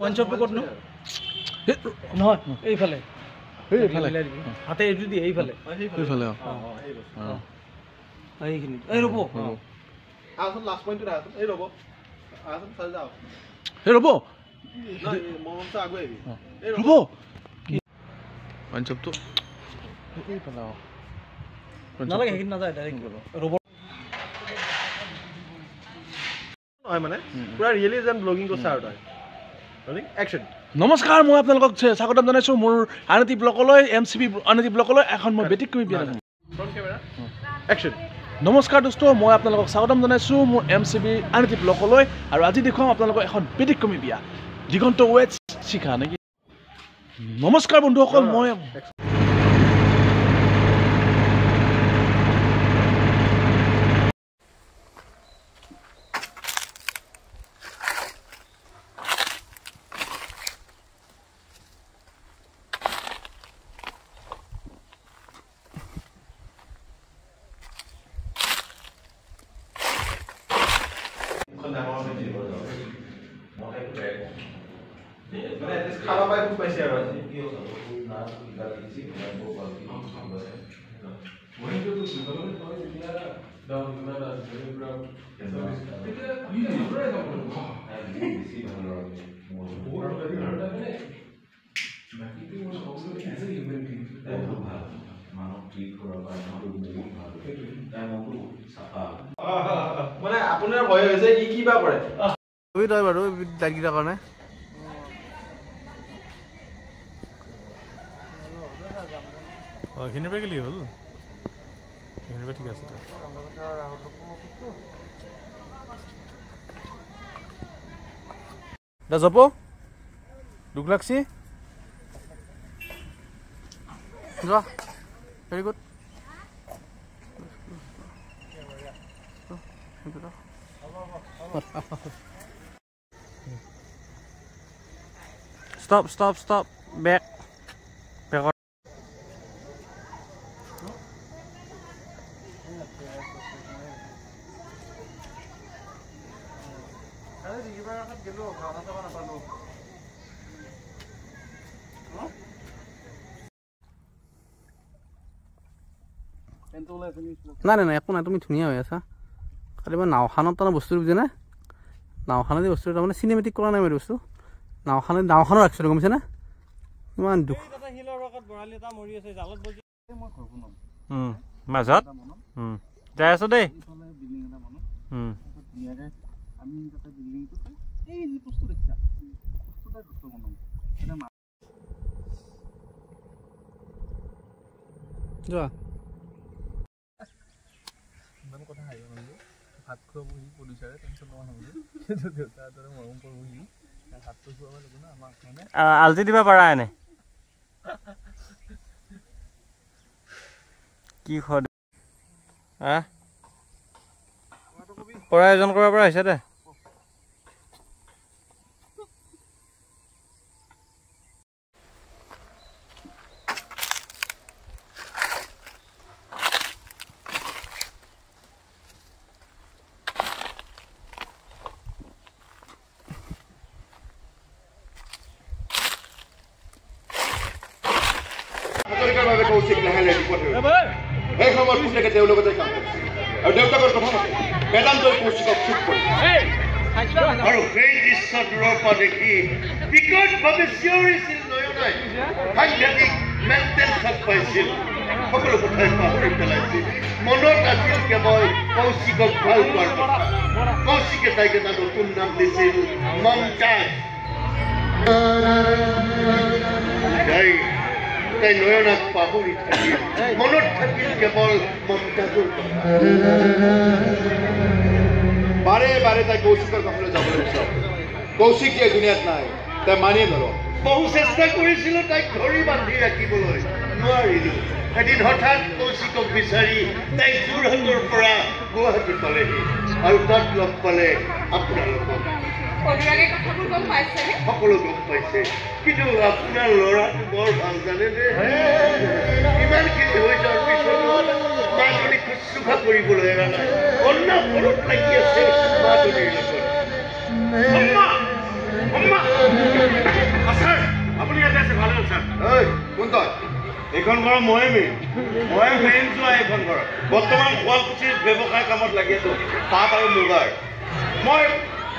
one শপটো ক'ত নো নহয় এইফালে হাতে এইটো দি এইফালে এইফালে এইখিনি এই ৰ'ব আচল লাষ্ট পইণ্টটো আচল এই ৰ'ব আচল চাই যাও এই ৰ'ব মমটো আগুৱাই আহিবি এই ৰ'ব ওয়ান শপটো এইফালে নালাগে সেইখিনি নাযায় ডাইৰেক্ট ৰ'ব নহয় মানে পুৰা ৰিয়েলি যেন ব্লগিং কৰিছে আৰু তই ৰেডি একচন নমস্কাৰ মই আপোনালোকক স্বাগতম জনাইছোঁ মোৰ আনতি ব্লকলৈ MCB আনতি ব্লকলৈ এখন মই ব্যতিক্ৰমী বিয়া ফ্ৰণ্ট কেমেৰা একচন নমস্কাৰ দোস্ত মই আপোনালোকক স্বাগতম জনাইছোঁ মোৰ MCB আনতি ব্লকলৈ আৰু আজি দেখুৱাম আপোনালোকক এখন ব্যতিক্ৰমী বিয়া দিগন্ত ৱেটছ শিখা নেকি নমস্কাৰ বন্ধুসকল মই খাবা পাই খুব পাইছে আৰু মানে আপোনাৰ ভয় হৈছে ই কিবা কৰে তই বাৰু লাইটকেইটাৰ কাৰণে এইখিনিৰ পৰা গেলি হ'ল এইখিনিৰ পৰা ঠিক আছে দা যাব দুখ লাগছি যোৱা very good stop stop stop back back নাই নাই নাই একো নাই তুমি ধুনীয়া হৈ আছা খালি মই নাওখানত তাৰমানে বস্তু বুজে না নাওখানে বস্তু তাৰমানে চিনেমেটিক কৰা নাই মই বস্তু নাওখানো ৰাখিছোঁ গম পাইছে না ইমান দুখ মাজত যাই আছো দেই যোৱা ইমান কথা হাৰিব নালাগে ভাত খোৱা বহি প্ৰডিউচাৰে টেনশ্যন লোৱা নহ'লে কিন্তু দেউতাৰ দৰে মৰম কৰোহি ভাতটো খোৱাব লাগিব না আমাক মানে আলজি দিব পাৰা এনে কি খোৱা পৰা এজন কৰাৰ পৰা আহিছে দে এই সময় পুতেকে তেওঁলোকতে কাম কৰিছে আৰু দেউতাকৰ কথা মতে বেদান্তই কৌশিকক চুপ কৰিছে আৰু সেই দৃশ্য দূৰৰ পৰা দেখি বিকটভাৱে চিঞৰিছিল নয়নাই সাংঘাতিক মেণ্টেল চক পাইছিল সকলো কথাই পাহৰি পেলাইছিল মনত আছিল কেৱল কৌশিকক ভাল পোৱাৰ কথা কৌশিকে তাইক এটা নতুন নাম দিছিল মমতাজ তাই নয়নাক পাহৰি থাকিল মনত থাকিল কেৱল মমতাজৰ কথা বাৰে বাৰে তাই কৌশিকৰ কাষলৈ যাবলৈ বিচাৰে কৌশিক যে দুনিয়াত নাই তাই মানি নলয় বহু চেষ্টা কৰিছিলোঁ তাইক ধৰি বান্ধি ৰাখিবলৈ নোৱাৰিলোঁ এদিন হঠাৎ কৌশিকক বিচাৰি তাই যোৰহাটৰ পৰা গুৱাহাটী পালেহি আৰু তাত লগ পালে আপোনালোকক সকলো গম পাইছে কিন্তু আপোনাৰ ল'ৰাটো বৰ ভাল জানে যে ইমানখিনি হৈ যোৱাৰ পিছতো মাজনী শুশ্ৰূষা কৰিবলৈ এৰা নাই অন্য ঘৰত লাগি আছে মাজনীৰ লগত এইখন ঘৰ মই মেইন যোৱা এইখন ঘৰ বৰ্তমান শুৱালকুছিৰ ব্যৱসায় কামত লাগি আছো পাট আৰু মুগাৰ মই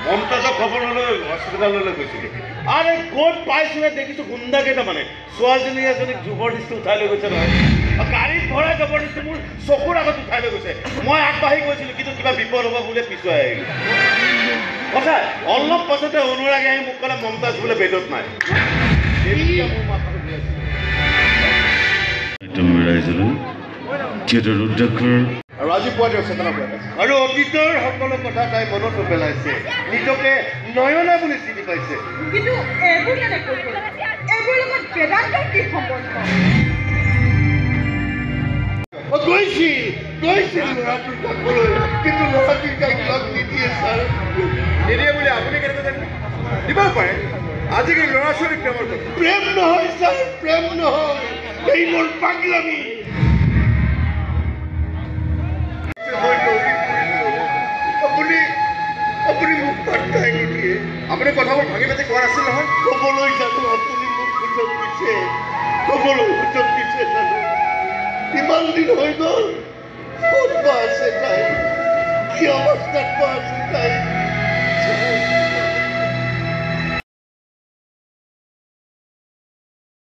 মমতাজক খবৰ লৈ হস্পিটেললৈ গৈছিলোঁ আৰে ক'ত পাইছোহে দেখিছোঁ গুণ্ডা কেইটামানে ছোৱালীজনী এজনীক জবৰদস্তি উঠাই লৈ গৈছে নহয় গাড়ীত ভৰাই জবৰদস্তি মোৰ চকুৰ আগত উঠাই লৈ গৈছে মই আগবাঢ়ি গৈছিলোঁ কিন্তু কিবা বিপদ হ'ব বুলি পিছুৱাই আহিলোঁ কথা অলপ পাছতে অনুৰাগে আহি মোক ক'লে মমতাজ বোলে বেদত নাই মোৰ মাথাটো ৰাইজলৈ থিয়েটাৰ উদ্যোগৰ আৰু আজি পুৱাতে চেতনা পাইছে আৰু অতীতৰ সকলো কথা তাই মনত পেলাইছে নিজকে নয়না বুলি চিনি পাইছে কিন্তু এইবোৰ কেনেকৈ এইবোৰ লগত বেদান্তৰ কি সম্বন্ধ গৈছিল ল'ৰাটোৰ কাষলৈ কিন্তু ল'ৰাটোৰ তাইক লগ নিদিয়ে ছাৰ নিদিয়ে বুলি আপুনি কেনেকৈ জানিব দিব পাৰে আজিকালি ল'ৰা ছোৱালী প্ৰেম নহয় ছাৰ প্ৰেম নহয় এই মোৰ পাগলামি আপুনি মোক পাত্তাই নিদিয়ে আপুনি কথাবোৰ ভাঙি পাতি কোৱা নাছিল নহয় ক'বলৈ জানো আপুনি মোক সুযোগ দিছে ক'বলৈ সুযোগ দিছে জানো ইমান দিন হৈ গ'ল ক'ত বা আছে তাই কি অৱস্থাত বা আছে তাই